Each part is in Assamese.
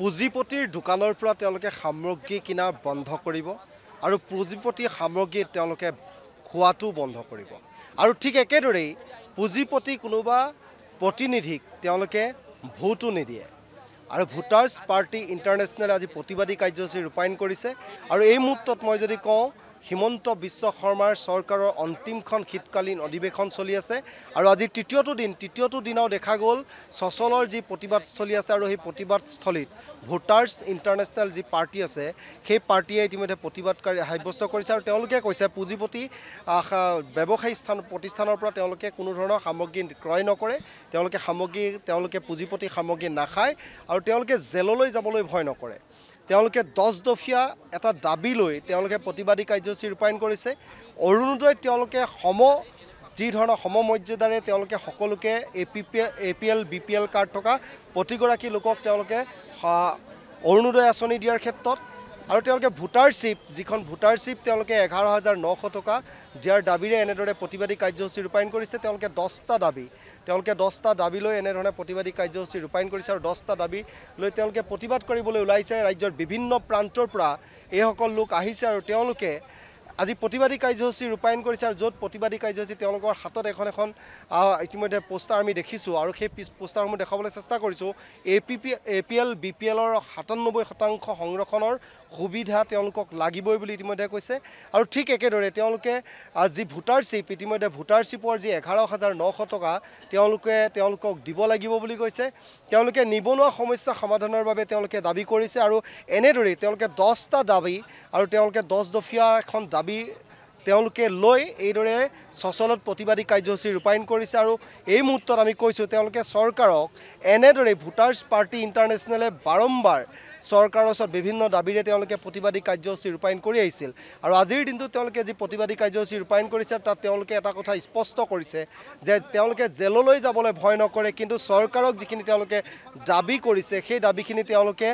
পুঁজিপতিৰ দোকানৰ পৰা তেওঁলোকে সামগ্ৰী কিনা বন্ধ কৰিব আৰু পুঁজিপতি সামগ্ৰী তেওঁলোকে খোৱাটো বন্ধ কৰিব আৰু ঠিক একেদৰেই পুঁজিপতি কোনোবা প্ৰতিনিধিক তেওঁলোকে ভোটো নিদিয়ে আৰু ভোটাৰ্ছ পাৰ্টি ইণ্টাৰনেশ্যনেলে আজি প্ৰতিবাদী কাৰ্যসূচী ৰূপায়ণ কৰিছে আৰু এই মুহূৰ্তত মই যদি কওঁ হিমন্ত বিশ্ব শৰ্মাৰ চৰকাৰৰ অন্তিমখন শীতকালীন অধিৱেশন চলি আছে আৰু আজি তৃতীয়টো দিনাও দেখা গ'ল সচলৰ যি প্ৰতিবাদস্থলী আছে আৰু সেই প্ৰতিবাদস্থলীত ভোটাৰ্ছ ইণ্টাৰনেশ্যনেল যি পাৰ্টি আছে সেই পাৰ্টিয়ে ইতিমধ্যে প্ৰতিবাদকাৰী সাব্যস্ত কৰিছে আৰু তেওঁলোকে কৈছে পুঁজিপতি ব্যৱসায়ী প্ৰতিষ্ঠানৰ পৰা তেওঁলোকে কোনো ধৰণৰ সামগ্ৰী ক্ৰয় নকৰে তেওঁলোকে পুঁজিপতি সামগ্ৰী নাখায় আৰু তেওঁলোকে জেললৈ যাবলৈ ভয় নকৰে তেওঁলোকে 10 দফীয়া এটা দাবী লৈ তেওঁলোকে প্ৰতিবাদী কাৰ্যসূচী ৰূপায়ণ কৰিছে অৰুণোদয় তেওঁলোকে যি ধৰণৰ সমমৰ্যাদাৰে তেওঁলোকে সকলোকে APL BPL কাৰ্ড থকা প্ৰতিগৰাকী লোকক তেওঁলোকে অৰুণোদয় আঁচনি দিয়াৰ ক্ষেত্ৰত আৰু তেওঁলোকে ভোটাৰশ্বিপ যিখন ভোটাৰশ্বিপ তেওঁলোকে 11,900 টকা দিয়াৰ দাবীৰে এনেদৰে প্ৰতিবাদী কাৰ্যসূচী ৰূপায়ণ কৰিছে তেওঁলোকে 10টা দাবী লৈ এনেধৰণে প্ৰতিবাদী কাৰ্যসূচী ৰূপায়ণ কৰিছে আৰু 10টা দাবী লৈ তেওঁলোকে প্ৰতিবাদ কৰিবলৈ ওলাইছে ৰাজ্যৰ বিভিন্ন প্ৰান্তৰ পৰা এইসকল লোক আহিছে আৰু তেওঁলোকে আজি প্ৰতিবাদী কাৰ্যসূচী ৰূপায়ণ কৰিছে আৰু য'ত প্ৰতিবাদী কাৰ্যসূচী তেওঁলোকৰ হাতত এখন ইতিমধ্যে পোষ্টাৰ আমি দেখিছোঁ আৰু সেই পোষ্টাৰসমূহ দেখাবলৈ চেষ্টা কৰিছোঁ APL BPLৰ 97% সংৰক্ষণৰ সুবিধা তেওঁলোকক লাগিবই বুলি ইতিমধ্যে কৈছে আৰু ঠিক একেদৰে তেওঁলোকে যি ভোটাৰশ্বিপ ইতিমধ্যে ভোটাৰশ্বিপৰ যি 11,900 টকা তেওঁলোকক দিব লাগিব বুলি কৈছে তেওঁলোকে নিবনুৱা সমস্যা সমাধানৰ বাবে তেওঁলোকে দাবী কৰিছে আৰু এনেদৰেই তেওঁলোকে 10টা দাবী আৰু তেওঁলোকে 10 দফীয়া এখন দাবী তেওঁলোকে লৈ এইদৰে সচলত প্ৰতিবাদী কাৰ্যসূচী ৰূপায়ণ কৰিছে আৰু এই মুহূৰ্তত আমি কৈছোঁ তেওঁলোকে চৰকাৰক এনেদৰে ভোটাৰ্ছ পাৰ্টি ইণ্টাৰনেশ্যনেলে বাৰম্বাৰ চৰকাৰৰ ওচৰত বিভিন্ন দাবীৰে তেওঁলোকে প্ৰতিবাদী কাৰ্যসূচী ৰূপায়ণ কৰি আহিছিল আৰু আজিৰ দিনটোত তেওঁলোকে যি প্ৰতিবাদী কাৰ্যসূচী ৰূপায়ণ কৰিছে তাত তেওঁলোকে এটা কথা স্পষ্ট কৰিছে যে তেওঁলোকে জেললৈ যাবলৈ ভয় নকৰে কিন্তু চৰকাৰক যিখিনি তেওঁলোকে দাবী কৰিছে সেই দাবীখিনি তেওঁলোকে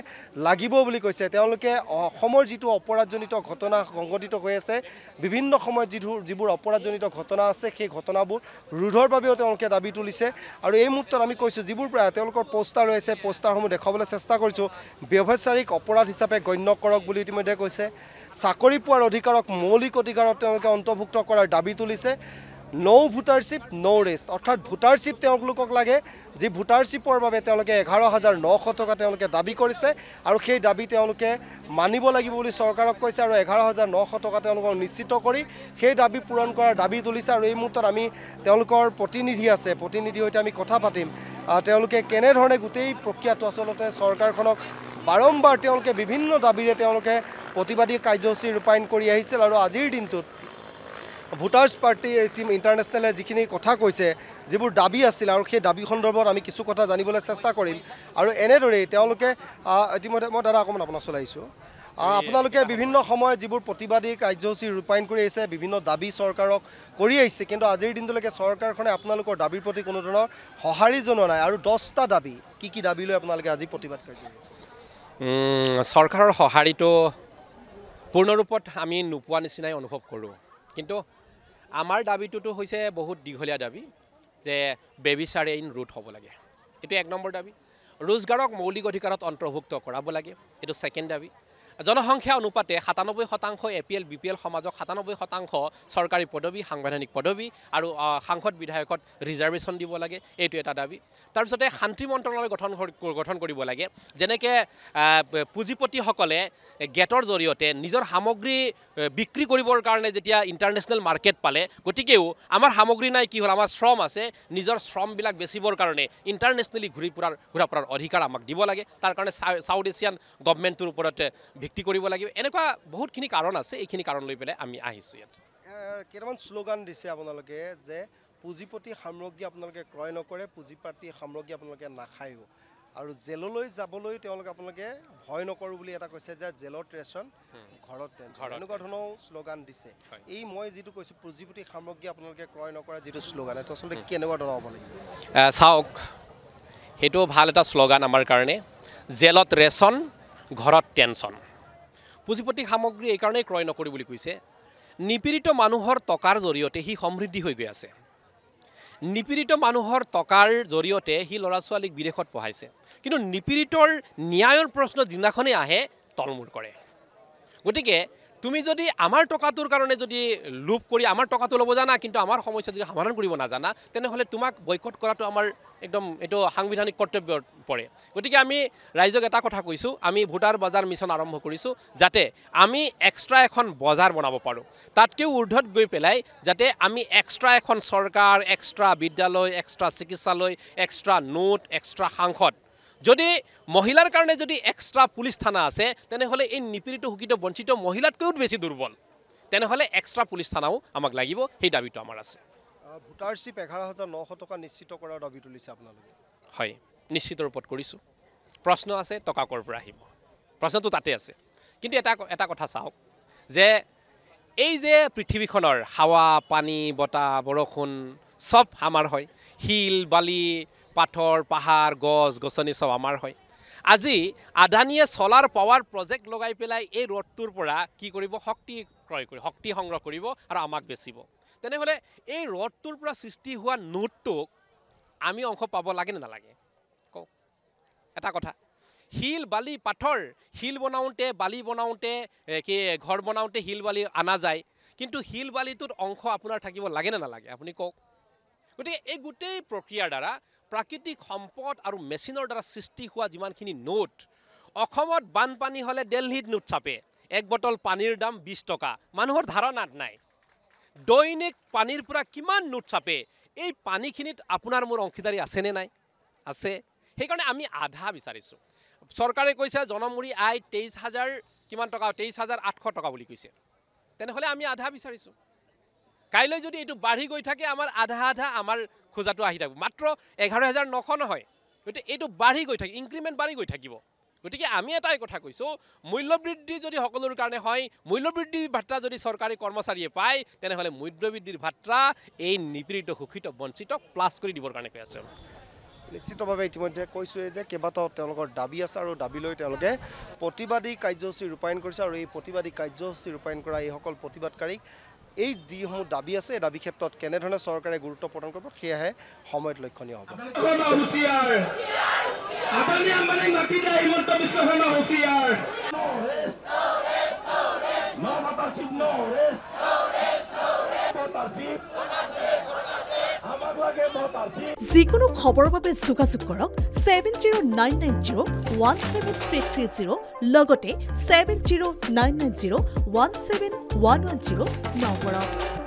লাগিব বুলি কৈছে তেওঁলোকে অসমৰ যিটো অপৰাধজনিত ঘটনা সংঘটিত হৈ আছে বিভিন্ন সময়ত যিবোৰ অপৰাধজনিত ঘটনা আছে সেই ঘটনাবোৰ ৰোধৰ বাবেও তেওঁলোকে দাবী তুলিছে আৰু এই মুহূৰ্তত আমি কৈছোঁ যিবোৰ প্ৰায় তেওঁলোকৰ পোষ্টাৰ ৰৈছে পোষ্টাৰসমূহ দেখুৱাবলৈ চেষ্টা কৰিছোঁ ব্যৱসায়িক অপৰাধ হিচাপে গণ্য কৰক বুলি ইতিমধ্যে কৈছে চাকৰি পোৱাৰ অধিকাৰক মৌলিক অধিকাৰত তেওঁলোকে অন্তৰ্ভুক্ত কৰাৰ দাবী তুলিছে নো ভোটাৰশ্বিপ নো ৰেষ্ট অৰ্থাৎ ভোটাৰশ্বিপ তেওঁলোকক লাগে যি ভোটাৰশ্বিপৰ বাবে তেওঁলোকে 11,900 টকা তেওঁলোকে দাবী কৰিছে আৰু সেই দাবী তেওঁলোকে মানিব লাগিব বুলি চৰকাৰক কৈছে আৰু 11,900 টকা তেওঁলোকক নিশ্চিত কৰি সেই দাবী পূৰণ কৰাৰ দাবী তুলিছে আৰু এই মুহূৰ্তত আমি তেওঁলোকৰ প্ৰতিনিধিৰ সৈতে আমি কথা পাতিম তেওঁলোকে কেনেধৰণে গোটেই প্ৰক্ৰিয়াটো আচলতে চৰকাৰখনক বাৰম্বাৰ তেওঁলোকে বিভিন্ন দাবীৰে তেওঁলোকে প্ৰতিবাদী কাৰ্যসূচী ৰূপায়ণ কৰি আহিছিল আৰু আজিৰ দিনটোত ভোটাৰ্ছ পাৰ্টি ইণ্টাৰনেশ্যনেলে যিখিনি কথা কৈছে যিবোৰ দাবী আছিল আৰু সেই দাবী সন্দৰ্ভত আমি কিছু কথা জানিবলৈ চেষ্টা কৰিম আৰু এনেদৰেই তেওঁলোকে ইতিমধ্যে মই দাদা অকণমান আপোনাৰ ওচৰলৈ আহিছোঁ আপোনালোকে বিভিন্ন সময়ত যিবোৰ প্ৰতিবাদী কাৰ্যসূচী ৰূপায়ণ কৰি আহিছে বিভিন্ন দাবী চৰকাৰক কৰি আহিছে কিন্তু আজিৰ দিনটোলৈকে চৰকাৰখনে আপোনালোকৰ দাবীৰ প্ৰতি কোনো ধৰণৰ সঁহাৰি জনোৱা নাই আৰু 10টা দাবী কি দাবী লৈ আপোনালোকে আজি প্ৰতিবাদ কৰিছে চৰকাৰৰ সঁহাৰিটো পূৰ্ণৰূপত আমি নোপোৱা নিচিনাই অনুভৱ কৰোঁ কিন্তু আমাৰ দাবীটোতো হৈছে বহুত দীঘলীয়া দাবী যে বেবিচাৰ ইন ৰুট হ'ব লাগে এইটো 1 নম্বৰ দাবী ৰোজগাৰক মৌলিক অধিকাৰত অন্তৰ্ভুক্ত কৰাব লাগে এইটো 2nd দাবী জনসংখ্যা অনুপাতে 97% APL BPL সমাজক 97% চৰকাৰী পদবী সাংবিধানিক পদবী আৰু সাংসদ বিধায়কত ৰিজাৰ্ভেশ্যন দিব লাগে এইটো এটা দাবী তাৰপিছতে শান্তি মন্ত্ৰালয় গঠন কৰিব লাগে যেনেকৈ পুঁজিপতিসকলে গেটৰ জৰিয়তে নিজৰ সামগ্ৰী বিক্ৰী কৰিবৰ কাৰণে যেতিয়া ইণ্টাৰনেশ্যনেল মাৰ্কেট পালে গতিকেও আমাৰ সামগ্ৰী নাই কি হ'ল আমাৰ শ্ৰম আছে নিজৰ শ্ৰমবিলাক বেচিবৰ কাৰণে ইণ্টাৰনেশ্যনেলি ঘূৰা ফুৰাৰ অধিকাৰ আমাক দিব লাগে তাৰ কাৰণে সাউথ এছিয়ান গভৰ্ণমেণ্টৰ ওপৰত ভিত্তি কৰিব লাগিব এনেকুৱা বহুতখিনি কাৰণ আছে এইখিনি কাৰণ লৈ পেলাই আমি আহিছোঁ ইয়াত কেইটামান শ্লোগান দিছে আপোনালোকে যে পুঁজিপতি সামগ্ৰী আপোনালোকে ক্ৰয় নকৰে পুঁজিপতি সামগ্ৰী আপোনালোকে নাখায়ো আৰু জেললৈ যাবলৈ আপোনালোকে ভয় নকৰোঁ বুলি এটা কৈছে যে জেলত ৰেচন ঘৰত টেনচন এনেকুৱা ধৰণৰ শ্লোগান দিছে এই মই যিটো কৈছোঁ পুঁজিপতি সামগ্ৰী আপোনালোকে ক্ৰয় নকৰা যিটো শ্লোগান এইটো আচলতে কেনেকুৱা ধৰণৰ হ'ব লাগিব চাওক সেইটো ভাল এটা শ্লোগান আমাৰ কাৰণে জেলত ৰেচন ঘৰত টেনচন পুঁজিপতি সামগ্ৰী এই কাৰণেই ক্ৰয় নকৰি বুলি কৈছে নিপীড়িত মানুহৰ টকাৰ জৰিয়তে সি সমৃদ্ধি হৈ গৈ আছে নিপীড়িত মানুহৰ টকাৰ জৰিয়তে সি ল'ৰা ছোৱালীক বিদেশত পঢ়াইছে কিন্তু নিপীড়িতৰ ন্যায়ৰ প্ৰশ্ন যিদিনাখনেই আহে তলমূৰ কৰে গতিকে তুমি যদি আমাৰ টকাটোৰ কাৰণে যদি লোভ কৰি আমাৰ টকাটো ল'ব জানা কিন্তু আমাৰ সমস্যা যদি সমাধান কৰিব নাজানা তেনেহ'লে তোমাক বয়কট কৰাটো আমাৰ একদম এইটো সাংবিধানিক কৰ্তব্যত পৰে গতিকে আমি ৰাইজক এটা কথা কৈছোঁ আমি ভোটাৰ বজাৰ মিছন আৰম্ভ কৰিছোঁ যাতে আমি এক্সট্ৰা এখন বজাৰ বনাব পাৰোঁ তাতকৈও ঊৰ্ধত গৈ পেলাই যাতে আমি এক্সট্ৰা এখন চৰকাৰ এক্সট্ৰা বিদ্যালয় এক্সট্ৰা চিকিৎসালয় এক্সট্ৰা নোট এক্সট্ৰা সাংসদ যদি মহিলাৰ কাৰণে যদি এক্সট্ৰা পুলিচ থানা আছে তেনেহ'লে এই নিপীড়িত শোষিত বঞ্চিত মহিলাতকৈও বেছি দুৰ্বল তেনেহ'লে এক্সট্ৰা পুলিচ থানাও আমাক লাগিব সেই দাবীটো আমাৰ আছে ভোটাৰশ্বিপ 11,900 টকা নিশ্চিত কৰাৰ দাবী তুলিছে আপোনালোকে হয় নিশ্চিত ৰূপত কৰিছোঁ প্ৰশ্ন আছে টকা ক'ৰ পৰা আহিব প্ৰশ্নটো তাতে আছে কিন্তু এটা কথা চাওক যে এই যে পৃথিৱীখনৰ হাৱা পানী বতাহ বৰষুণ সব আমাৰ হয় শিল বালি পাথৰ পাহাৰ গছ গছনি সব আমাৰ হয় আজি আদানীয়ে সোলাৰ পাৱাৰ প্ৰজেক্ট লগাই পেলাই এই ৰ'দটোৰ পৰা কি কৰিব শক্তি ক্ৰয় কৰিব শক্তি সংগ্ৰহ কৰিব আৰু আমাক বেচিব তেনেহ'লে এই ৰ'দটোৰ পৰা সৃষ্টি হোৱা নোটটোক আমি অংশ পাব লাগে নে নালাগে কওক এটা কথা শিল বালি পাথৰ শিল বনাওঁতে বালি বনাওঁতে কি ঘৰ বনাওঁতে শিল বালি আনা যায় কিন্তু শিল বালিটোত অংশ আপোনাৰ থাকিব লাগে নে নালাগে আপুনি কওক গতিকে এই গোটেই প্ৰক্ৰিয়াৰ দ্বাৰা প্ৰাকৃতিক সম্পদ আৰু মেচিনৰ দ্বাৰা সৃষ্টি হোৱা যিমানখিনি নোট অসমত বানপানী হ'লে দিল্লীত নোট ছাপে এক বটল পানীৰ দাম 20 টকা মানুহৰ ধাৰণাত নাই দৈনিক পানীৰ পৰা কিমান নোট ছাপে এই পানীখিনিত আপোনাৰ মোৰ অংশীদাৰী আছেনে নাই আছে সেইকাৰণে আমি আধা বিচাৰিছোঁ চৰকাৰে কৈছে জনমুৰি আয় 23,000 কিমান টকা 23,800 টকা বুলি কৈছে তেনেহ'লে আমি আধা বিচাৰিছোঁ কাইলৈ যদি এইটো বাঢ়ি গৈ থাকে আমাৰ আধা আমাৰ খোজাটো আহি থাকিব মাত্ৰ 11,900 নহয় গতিকে এইটো বাঢ়ি গৈ থাকে ইনক্ৰিমেণ্ট বাঢ়ি গৈ থাকিব গতিকে আমি এটাই কথা কৈছোঁ মূল্যবৃদ্ধি যদি সকলোৰ কাৰণে হয় মূল্যবৃদ্ধিৰ ভাত্ৰা যদি চৰকাৰী কৰ্মচাৰীয়ে পায় তেনেহ'লে মূল্যবৃদ্ধিৰ ভাত্ৰা এই নিপীড়িত শোষিত বঞ্চিতক প্লাছ কৰি দিবৰ কাৰণে কৈ আছে নিশ্চিতভাৱে ইতিমধ্যে কৈছোঁৱে যে কেইবাটাও তেওঁলোকৰ দাবী আছে আৰু দাবী লৈ তেওঁলোকে প্ৰতিবাদী কাৰ্যসূচী ৰূপায়ণ কৰিছে আৰু এই প্ৰতিবাদী কাৰ্যসূচী ৰূপায়ণ কৰা এইসকল প্ৰতিবাদকাৰীক এই যিসমূহ দাবী আছে এই দাবী ক্ষেত্ৰত কেনেধৰণে চৰকাৰে গুৰুত্ব প্ৰদান কৰিব সেয়াহে সময়ত লক্ষণীয় হ'ব যিকোনো খবৰৰ বাবে যোগাযোগ কৰক 7099017330 লগতে 7099017110 নম্বৰত